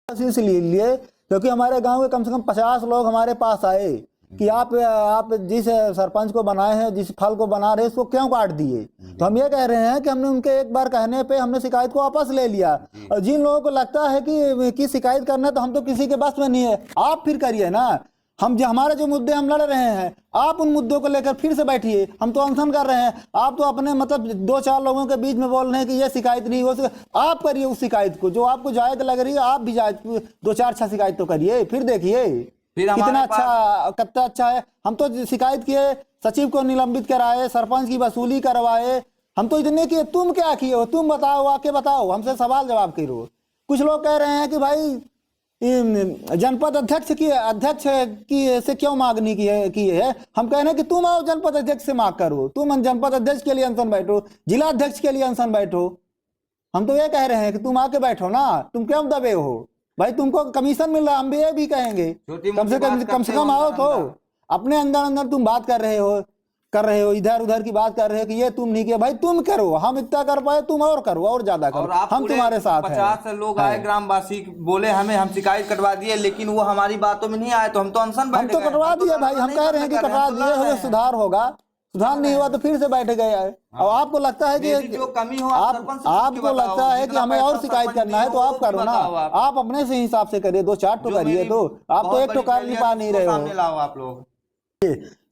इसलिए लिए क्योंकि हमारे गांव के कम से कम 50 लोग हमारे पास आए कि आप जिस सरपंच को बनाए हैं, जिस फल को बना रहे हैं, उसको क्यों काट दिए। तो हम ये कह रहे हैं कि हमने उनके एक बार कहने पे हमने शिकायत को वापस ले लिया। और जिन लोगों को लगता है कि शिकायत करना, तो हम तो किसी के बस में नहीं है, आप फिर करिए ना। हम जो हमारे जो मुद्दे हम लड़ रहे हैं, आप उन मुद्दों को लेकर फिर से बैठिए। हम तो अनशन कर रहे हैं, आप तो अपने मतलब 2-4 लोगों के बीच में बोल रहे हैं कि ये शिकायत नहीं हो। आप करिए उस शिकायत को जो आपको जायज लग रही है, आप भी जायज 2-4 अच्छा शिकायत तो करिए, फिर देखिए कितना अच्छा है। हम तो शिकायत किए, सचिव को निलंबित कराए, सरपंच की वसूली करवाए, हम तो इतने किए। तुम क्या किए हो? तुम बताओ, आके बताओ, हमसे सवाल जवाब करो। कुछ लोग कह रहे हैं कि भाई जनपद अध्यक्ष की से क्यों मांगनी की है। हम कह रहे हैं कि तुम आओ जनपद अध्यक्ष से मांग करो, तुम जनपद अध्यक्ष के लिए अनशन बैठो, जिला अध्यक्ष के लिए अनशन बैठो। हम तो ये कह रहे हैं कि तुम आके बैठो ना, तुम क्यों दबे हो भाई? तुमको कमीशन मिल रहा, हम भी ये भी कहेंगे कम से कम आओ। तो अपने अंदर तुम बात कर रहे हो, इधर उधर की बात कर रहे हो कि ये तुम नहीं किया। भाई तुम करो, हम इतना कर पाए, तुम और करो, और ज्यादा करो, हम तुम्हारे साथ हैं। 50 लोग आए, ग्रामवासी बोले हमें, हम शिकायत कटवा दिए, लेकिन वो हमारी बातों में नहीं आए, तो हम तो अनशन बैठ गए। हम तो कटवा दिए भाई, हम कह रहे हैं कि कटवा दिए, सुधार होगा। सुधार नहीं हुआ तो फिर से बैठ गए। और आपको लगता है कि जो कमी हो आपको लगता है कि हमें और शिकायत करना है, तो आप करो ना, आप अपने से हिसाब से करिए, 2-4 तो करिए। तो आप तो एक तो कार नहीं पा नहीं रहे हो। आप लोग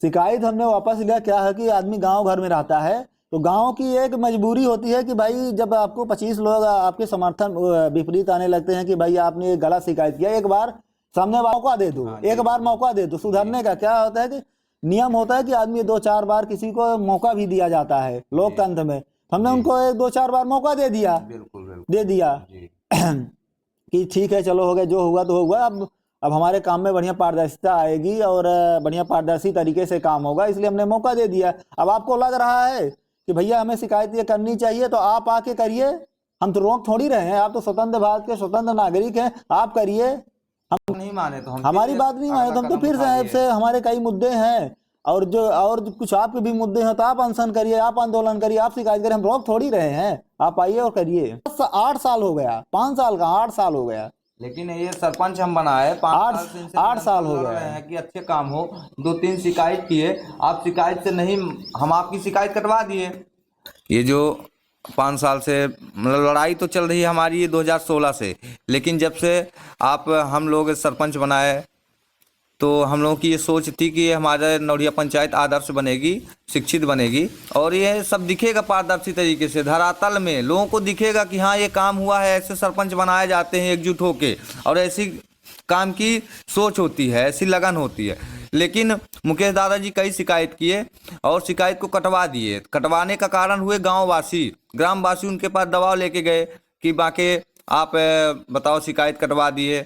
शिकायत हमने वापस लिया। क्या है कि आदमी गांव घर में रहता है, तो गांव की एक मजबूरी होती है कि भाई जब आपको 25 लोग आपके समर्थन विपरीत आने लगते हैं कि भाई आपने ये गलत शिकायत किया, एक बार सामने मौका दे दो, एक बार मौका दे दो सुधरने का। क्या होता है कि नियम होता है कि आदमी 2-4 बार किसी को मौका भी दिया जाता है लोकतंत्र में। हमने उनको 2-4 बार मौका दे दिया, दे दिया कि ठीक है चलो हो गया, जो हुआ तो होगा। अब हमारे काम में बढ़िया पारदर्शिता आएगी और बढ़िया पारदर्शी तरीके से काम होगा, इसलिए हमने मौका दे दिया। अब आपको लग रहा है कि भैया हमें शिकायत ये करनी चाहिए, तो आप आके करिए, हम तो रोक थोड़ी रहे हैं। आप तो स्वतंत्र भारत के स्वतंत्र नागरिक हैं, आप करिए। हम नहीं माने तो हमारी बात नहीं माने तो हम तो फिर से हमारे कई मुद्दे हैं, और कुछ आपके भी मुद्दे हैं, तो आप अनशन करिए, आप आंदोलन करिए, आप शिकायत करिए, हम रोक थोड़ी रहे हैं। आप आइए और करिए। 8 साल हो गया, 5 साल का 8 साल हो गया, लेकिन ये सरपंच हम बनाए 8 साल हो गए हैं कि अच्छे काम हो। 2-3 शिकायत किए, आप शिकायत से नहीं, हम आपकी शिकायत कटवा दिए। ये जो 5 साल से मतलब लड़ाई तो चल रही है हमारी 2016 से, लेकिन जब से हम लोग सरपंच बनाए, तो हम लोगों की ये सोच थी कि ये हमारे नौरिया पंचायत आदर्श बनेगी, शिक्षित बनेगी, और ये सब दिखेगा पारदर्शी तरीके से, धरातल में लोगों को दिखेगा कि हाँ ये काम हुआ है, ऐसे सरपंच बनाए जाते हैं एकजुट होके, और ऐसी काम की सोच होती है, ऐसी लगन होती है। लेकिन मुकेश दादाजी कई शिकायत किए और शिकायत को कटवा दिए। कटवाने का कारण हुए ग्रामवासी उनके पास दबाव लेके गए कि बाकी आप बताओ, शिकायत कटवा दिए,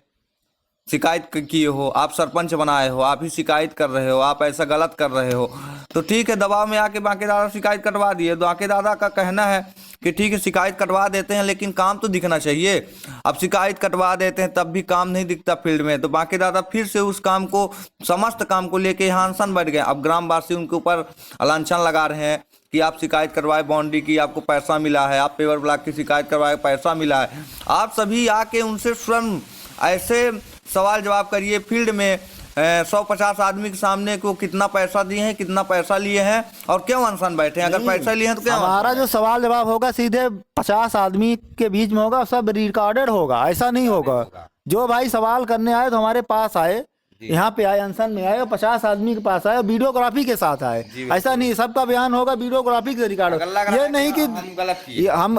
शिकायत किए हो, आप सरपंच बनाए हो, आप ही शिकायत कर रहे हो, आप ऐसा गलत कर रहे हो। तो ठीक है, दबाव में आके बांके दादा शिकायत कटवा दिए। बांके दादा का कहना है कि ठीक है शिकायत कटवा देते हैं, लेकिन काम तो दिखना चाहिए। अब शिकायत कटवा देते हैं तब भी काम नहीं दिखता फील्ड में, तो बांके दादा फिर से उस काम को, समस्त काम को लेके यहाँ अनशन बैठ गए। अब ग्रामवासी उनके ऊपर लांछन लगा रहे हैं कि आप शिकायत करवाए बाउंड्री की, आपको पैसा मिला है, आप पेवर ब्लॉक की शिकायत करवाए, पैसा मिला है। आप सभी आके उनसे स्वयं ऐसे सवाल जवाब करिए फील्ड में, 150 आदमी के सामने को कितना पैसा दिए हैं, कितना पैसा लिए हैं, और क्यों अनशन बैठे हैं। अगर पैसा लिए हैं तो क्या हमारा जो सवाल जवाब होगा सीधे 50 आदमी के बीच में होगा, सब रिकॉर्डेड होगा, ऐसा नहीं होगा जो भाई सवाल करने आए तो हमारे पास आए, यहाँ पे आए, अनशन में आए, और 50 आदमी के पास आए, वीडियोग्राफी के साथ आए। ऐसा नहीं, सबका बयान होगा वीडियोग्राफी से रिकॉर्ड।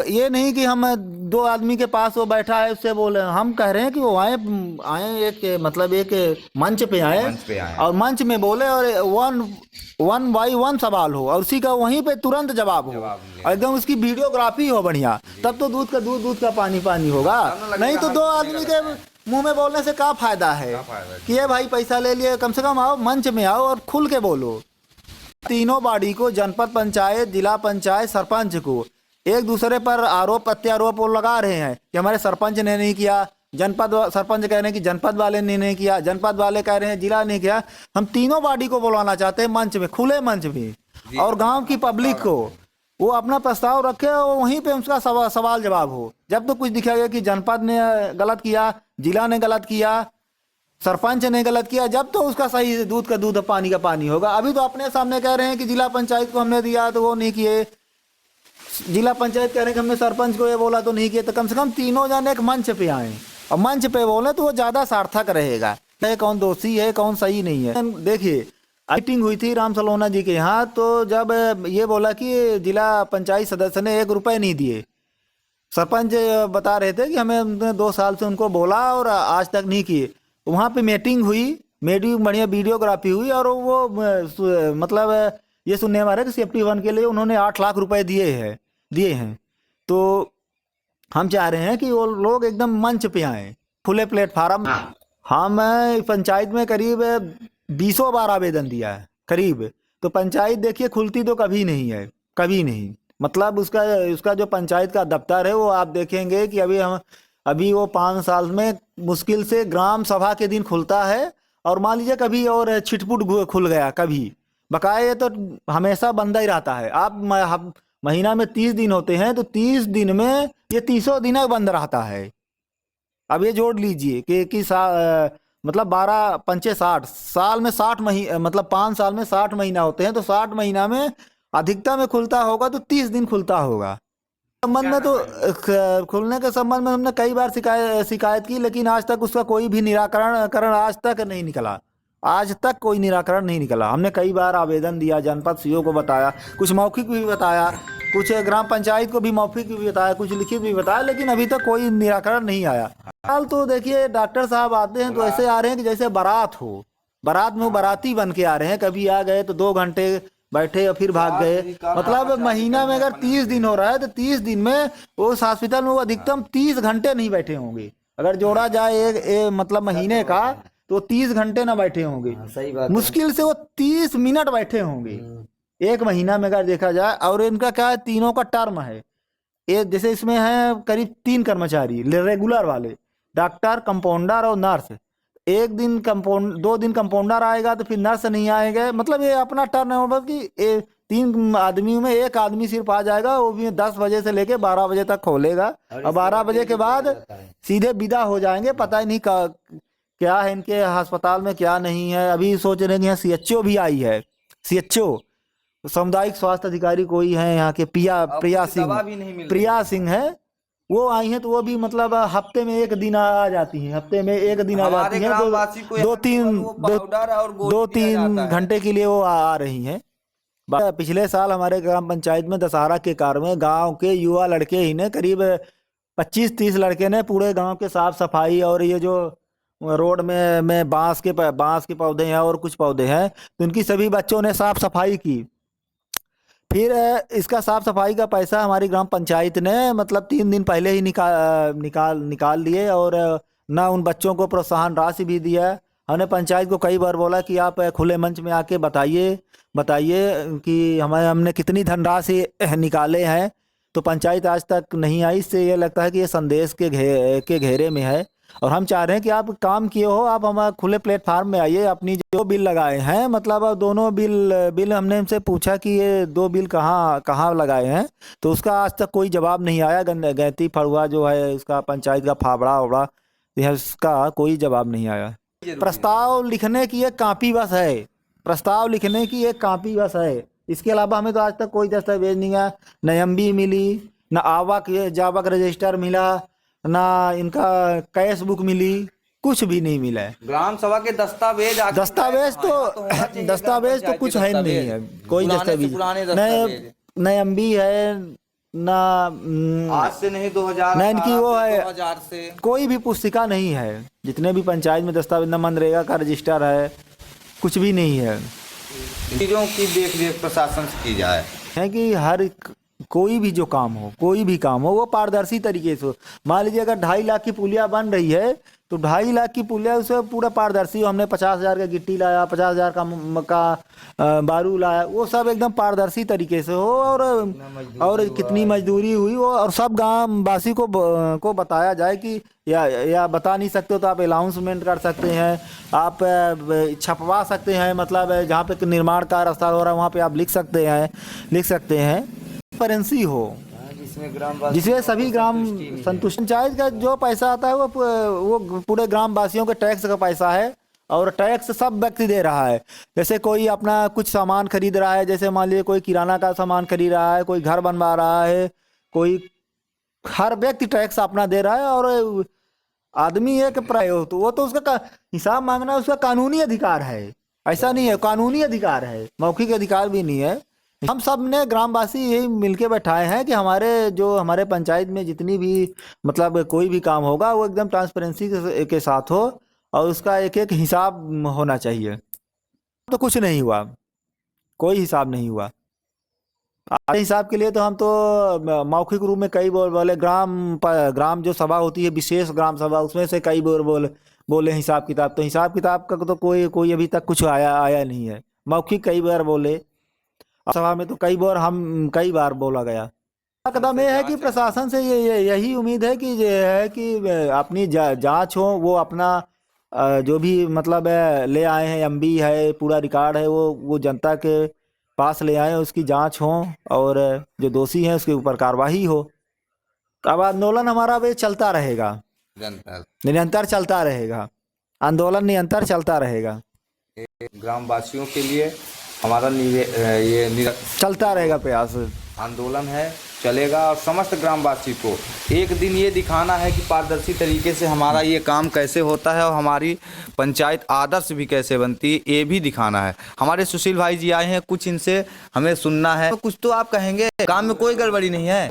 ये नहीं कि हम 2 आदमी के पास वो बैठा है उससे बोले। हम कह रहे हैं कि वो आए एक मंच पे आए और मंच में बोले, और 1 by 1 सवाल हो, और उसी का वहीं पे तुरंत जवाब हो, एकदम उसकी वीडियोग्राफी हो बढ़िया, तब तो दूध का पानी होगा। नहीं तो 2 आदमी के मुंह में बोलने से क्या फायदा है कि ये भाई पैसा ले लिए। कम से कम आओ, मंच में आओ और खुल के बोलो। तीनों बॉडी को, जनपद पंचायत, जिला पंचायत, सरपंच को एक दूसरे पर आरोप प्रत्यारोप लगा रहे हैं कि हमारे सरपंच ने नहीं किया, सरपंच कह रहे हैं कि जनपद वाले ने नहीं किया, जनपद वाले कह रहे हैं जिला नहीं किया। हम तीनों बॉडी को बुलाना चाहते हैं मंच में, खुले मंच में, और गाँव की पब्लिक को वो अपना प्रस्ताव रखे और वहीं पे उसका सवाल जवाब हो। जब तो कुछ दिखाया गया कि जनपद ने गलत किया, जिला ने गलत किया, सरपंच ने गलत किया, जब तो उसका सही दूध का दूध पानी का पानी होगा। अभी तो अपने सामने कह रहे हैं कि जिला पंचायत को हमने दिया तो वो नहीं किए, जिला पंचायत कह रहे हैं कि हमने सरपंच को ये बोला तो नहीं किए। तो कम से कम तीनों जन एक मंच पे आए और मंच पे बोले तो वो ज़्यादा सार्थक रहेगा। कौन दोषी है कौन सही नहीं है। देखिए मीटिंग हुई थी राम सलोना जी के यहाँ, तो जब ये बोला कि जिला पंचायत सदस्य ने 1 रुपये नहीं दिए, सरपंच बता रहे थे कि हमें 2 साल से उनको बोला और आज तक नहीं किए। वहाँ पे मीटिंग हुई, बढ़िया वीडियोग्राफी हुई और वो मतलब ये सुनने में आ रहा है कि सेफ्टी वन के लिए उन्होंने 8 लाख रुपए दिए हैं। तो हम चाह रहे हैं कि वो लोग एकदम मंच पे आए, खुले प्लेटफार्म। हम पंचायत में करीब 20 बार आवेदन दिया है करीब, तो पंचायत देखिए खुलती तो कभी नहीं है, कभी नहीं। मतलब उसका जो पंचायत का दफ्तर है वो आप देखेंगे कि अभी वो 5 साल में मुश्किल से ग्राम सभा के दिन खुलता है, और मान लीजिए कभी और छिटपुट खुल गया कभी, बकाया तो हमेशा बंदा ही रहता है। आप महीना में 30 दिन होते हैं तो 30 दिन में ये 30 दिन बंद रहता है। अब ये जोड़ लीजिए कि मतलब 12 पंचे 60 साल में 60 महीने, मतलब 5 साल में 60 महीना होते हैं, तो 60 महीना में अधिकता में खुलता होगा तो 30 दिन खुलता होगा। संबंध में तो खुलने के संबंध में हमने कई बार शिकायत की, लेकिन आज तक उसका कोई भी निराकरण आज तक नहीं निकला, आज तक कोई निराकरण नहीं निकला। हमने कई बार आवेदन दिया, जनपद सीओ को बताया, कुछ मौखिक भी बताया, कुछ ग्राम पंचायत को भी मौखिक भी बताया, कुछ लिखित भी बताया, लेकिन अभी तक कोई निराकरण नहीं आया। हाल तो देखिए डॉक्टर साहब आते हैं तो ऐसे आ रहे हैं कि जैसे बारात हो, बारात में वो बाराती बन के आ रहे हैं। कभी आ गए तो 2 घंटे बैठे और फिर भाग गए। मतलब महीना में अगर 30 दिन हो रहा है तो 30 दिन में उस हॉस्पिटल में वो अधिकतम 30 घंटे नहीं बैठे होंगे। अगर जोड़ा जाए मतलब महीने का तो 30 घंटे ना बैठे होंगे, सही बात। मुश्किल से वो 30 मिनट बैठे होंगे एक महीना में अगर देखा जाए। और इनका क्या है, तीनों का टर्म है। ये जैसे इसमें है करीब 3 कर्मचारी रेगुलर वाले, डॉक्टर, कंपाउंडर और नर्स। 2 दिन कंपाउंडर आएगा तो फिर नर्स नहीं आएगा। मतलब ये अपना टर्न है, मतलब कि 3 आदमी में 1 आदमी सिर्फ आ जाएगा, वो भी 10 बजे से लेके 12 बजे तक खोलेगा, और 12 बजे के बाद सीधे विदा हो जाएंगे। पता ही नहीं क्या है इनके अस्पताल में क्या नहीं है। अभी सोच रहे हैं यहाँ CHO भी आई है, CHO सामुदायिक स्वास्थ्य अधिकारी कोई है यहाँ के, प्रिया सिंह है, वो आई हैं। तो वो भी मतलब हफ्ते में 1 दिन आ जाती हैं, हफ्ते में 1 दिन आ जाती हैं, 2-3 घंटे के लिए वो आ रही हैं। पिछले साल हमारे ग्राम पंचायत में दशहरा के कार्य में गांव के युवा लड़के ही ने करीब 25-30 लड़के ने पूरे गांव के साफ सफाई, और ये जो रोड में बांस के पौधे हैं और कुछ पौधे हैं, तो उनकी सभी बच्चों ने साफ सफाई की। फिर इसका साफ सफाई का पैसा हमारी ग्राम पंचायत ने मतलब 3 दिन पहले ही निकाल लिए, और ना उन बच्चों को प्रोत्साहन राशि भी दिया। हमने पंचायत को कई बार बोला कि आप खुले मंच में आके बताइए कि हमने कितनी धनराशि निकाले हैं, तो पंचायत आज तक नहीं आई। इससे ये लगता है कि ये संदेश के घेरे में है। और हम चाह रहे हैं कि आप काम किए हो, आप हमारे खुले प्लेटफार्म में आइए। अपनी जो बिल लगाए हैं, मतलब दोनों बिल हमने उनसे पूछा कि ये 2 बिल कहाँ लगाए हैं, तो उसका आज तक कोई जवाब नहीं आया। गैती फड़ुआ जो है उसका पंचायत का फावड़ा वड़ा, इसका कोई जवाब नहीं आया। प्रस्ताव लिखने की एक कॉपी बस है, प्रस्ताव लिखने की एक कॉपी बस है। इसके अलावा हमें तो आज तक कोई दस्तावेज नहीं है, न MB मिली, न जावक रजिस्टर मिला, ना इनका कैश बुक मिली, कुछ भी नहीं मिला है। ग्राम सभा के दस्तावेज तो कुछ है नहीं है, कोई दस्तावेज न MB है, ना आज से नहीं 2000 न इनकी वो है 2000 से कोई भी पुस्तिका नहीं है। जितने भी पंचायत में दस्तावेज, न मनरेगा का रजिस्टर है, कुछ भी नहीं है। चीजों की देख रेख प्रशासन से की जाए है कि हर कोई भी काम हो वो पारदर्शी तरीके से हो। मान लीजिए अगर 2.5 लाख की पुलिया बन रही है तो 2.5 लाख की पुलिया उसे पूरा पारदर्शी हो। हमने 50,000 का गिट्टी लाया, 50,000 का बारू लाया, वो सब एकदम पारदर्शी तरीके से हो, और कितनी मजदूरी हुई वो, और सब गांव वासी को बताया जाए कि या बता नहीं सकते हो तो आप अनाउंसमेंट कर सकते हैं, आप छपवा सकते हैं। मतलब जहाँ पे निर्माण कार्य स्थल हो रहा है वहाँ पे आप लिख सकते हैं, ट्रांसपेरेंसी हो। जिसमें सभी ग्राम संतुष्ट। पंचायत का जो पैसा आता है वो पूरे ग्रामवासियों के टैक्स का पैसा है, और टैक्स सब व्यक्ति दे रहा है। जैसे कोई अपना कुछ सामान खरीद रहा है, जैसे मान लीजिए कोई किराना का सामान खरीद रहा है, कोई घर बनवा रहा है, कोई, हर व्यक्ति टैक्स अपना दे रहा है। और आदमी एक प्राय हो तो वो तो उसका हिसाब मांगना उसका कानूनी अधिकार है, ऐसा नहीं है, कानूनी अधिकार है, मौखिक अधिकार भी नहीं है। हम सब ने ग्रामवासी यही मिलके बैठाए हैं कि हमारे पंचायत में जितनी भी मतलब कोई भी काम होगा वो एकदम ट्रांसपेरेंसी के साथ हो, और उसका एक एक हिसाब होना चाहिए। तो कुछ नहीं हुआ, कोई हिसाब नहीं हुआ। आधे हिसाब के लिए तो हम तो मौखिक रूप में कई बोले, ग्राम जो सभा होती है, विशेष ग्राम सभा, उसमें से कई बोले हिसाब किताब। तो हिसाब किताब का तो कोई अभी तक कुछ आया नहीं है। मौखिक कई बार बोले, सभा में तो कई बार बोला गया। कदम ये है कि प्रशासन से यही उम्मीद है कि अपनी जांच हो, वो अपना जो भी मतलब ले आए हैं, एमबी है, पूरा रिकॉर्ड है, वो जनता के पास ले आए, उसकी जांच हो, और जो दोषी हैं उसके ऊपर कार्रवाई हो। अब आंदोलन हमारा वे चलता रहेगा, निरंतर चलता रहेगा, आंदोलन निरंतर चलता रहेगा। ग्रामवासियों के लिए हमारा चलता रहेगा प्रयास, आंदोलन है, चलेगा। और समस्त ग्रामवासी को एक दिन ये दिखाना है कि पारदर्शी तरीके से हमारा ये काम कैसे होता है और हमारी पंचायत आदर्श भी कैसे बनती है, ये भी दिखाना है। हमारे सुशील भाई जी आए हैं, कुछ इनसे हमें सुनना है। तो कुछ तो आप कहेंगे, काम में कोई गड़बड़ी नहीं है।